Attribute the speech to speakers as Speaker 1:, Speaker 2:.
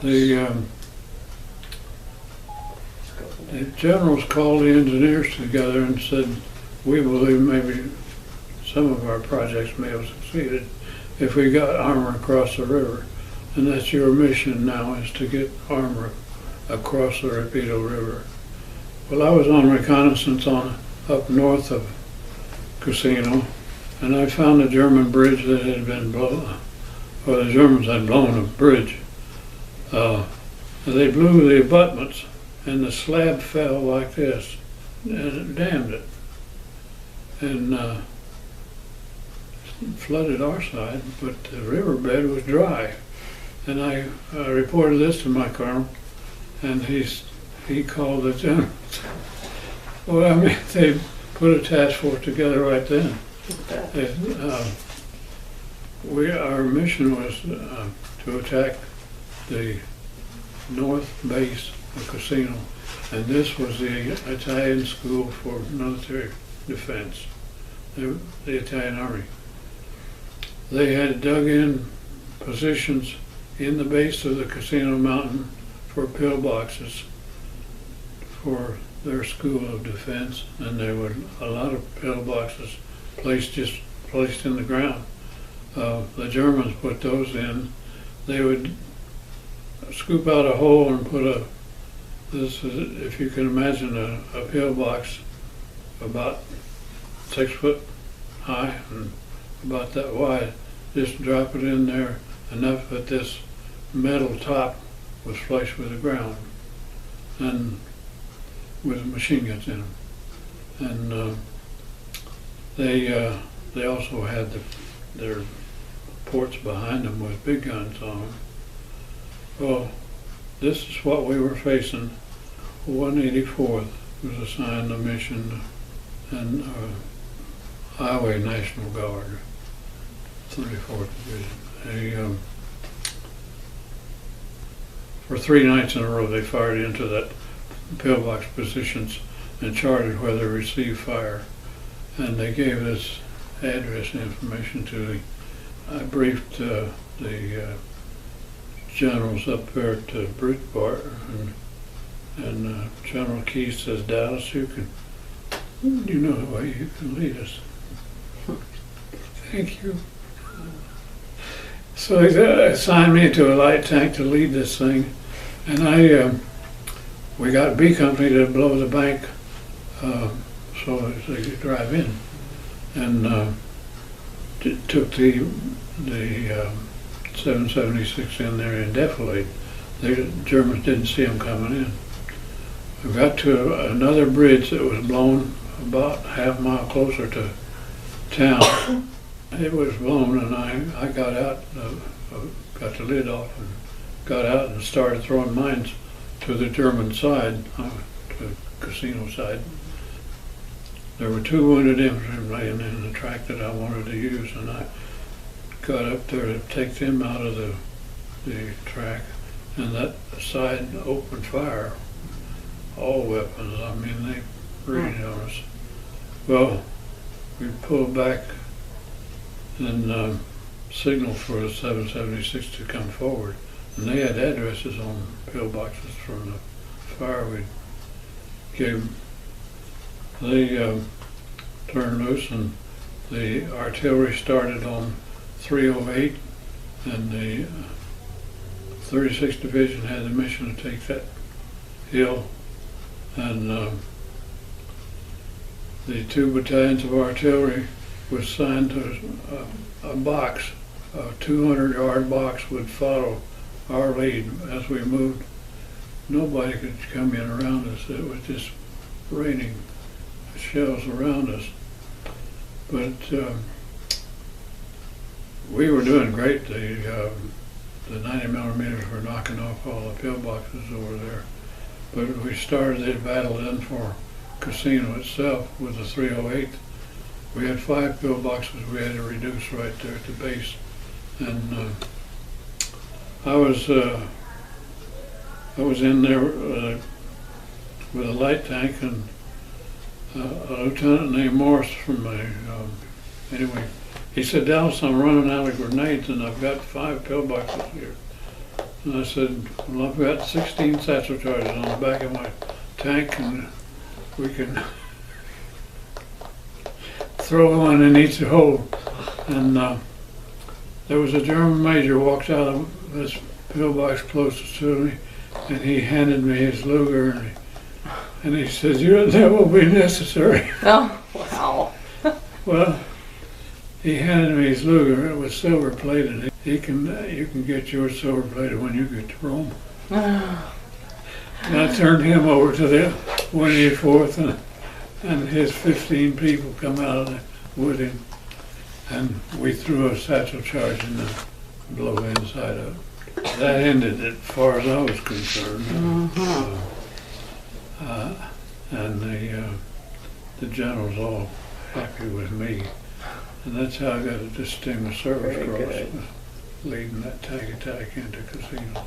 Speaker 1: The generals called the engineers together and said, we believe maybe some of our projects may have succeeded if we got armor across the river. And that's your mission now, is to get armor across the Recipient River. Well, I was on reconnaissance up north of Cassino, and I found a German bridge that had been blown, or the Germans had blown a bridge. They blew the abutments, and the slab fell like this, and it dammed it, and flooded our side, but the riverbed was dry. And I reported this to my colonel, and he called the general. Well, I mean, they put a task force together right then. Our mission was to attack the north base of Cassino, and this was the Italian School for Military Defense, the Italian Army. They had dug in positions in the base of the Cassino Mountain for pillboxes for their school of defense, and there were a lot of pillboxes placed in the ground. The Germans put those in. They would scoop out a hole and put this is, if you can imagine, a pillbox about 6 foot high and about that wide. Just drop it in there enough that this metal top was flush with the ground, and with machine guns in them. And they also had their ports behind them with big guns on them. Well, this is what we were facing. 184th was assigned a mission, and Highway National Guard, 34th Division. For 3 nights in a row, they fired into that pillbox positions and charted where they received fire. And they gave us address information to I briefed the generals up there at Bridgeport, and General Keyes says, Dallas, you know the way you can lead us. Thank you. So he assigned me to a light tank to lead this thing, and we got B Company to blow the bank so that they could drive in, and took the 776 in there and defilade. The Germans didn't see them coming in. We got to another bridge that was blown about half a mile closer to town. It was blown, and I got out, got the lid off, and got out and started throwing mines to the German side, to Cassino side. There were 2 wounded infantry laying in the track that I wanted to use, and I got up there to take them out of the track, and that side opened fire, all weapons. I mean, they rained on us. Well, we pulled back and signaled for the 776 to come forward, and they had addresses on pillboxes from the fire we gave them. They turned loose, and the artillery started on 308, and the 36th Division had the mission to take that hill, and the 2 battalions of artillery was assigned to a box, a 200-yard box would follow our lead as we moved. Nobody could come in around us. It was just raining shells around us, but we were doing great. The 90 millimeters were knocking off all the pillboxes over there, but we started the battle then for Cassino itself with the 308. We had 5 pillboxes we had to reduce right there at the base, and I was in there with a light tank, and a lieutenant named Morris from anyway, he said, Dallas, I'm running out of grenades, and I've got 5 pillboxes here. And I said, well, I've got 16 satchel charges on the back of my tank, and we can throw one in each hole. And there was a German major walked out of this pillbox closest to me, and he handed me his Luger, and he said, that will be necessary.
Speaker 2: Oh, wow.
Speaker 1: Well, he handed me his Luger. It was silver plated. You can get yours silver plated when you get to Rome. And I turned him over to the 184th, and his 15 people come out of it with him, and we threw a satchel charge in the below inside of it. That ended it, as far as I was concerned. And the generals all happy with me, and that's how I got a Distinguished Service Cross, leading that tank attack into Cassino.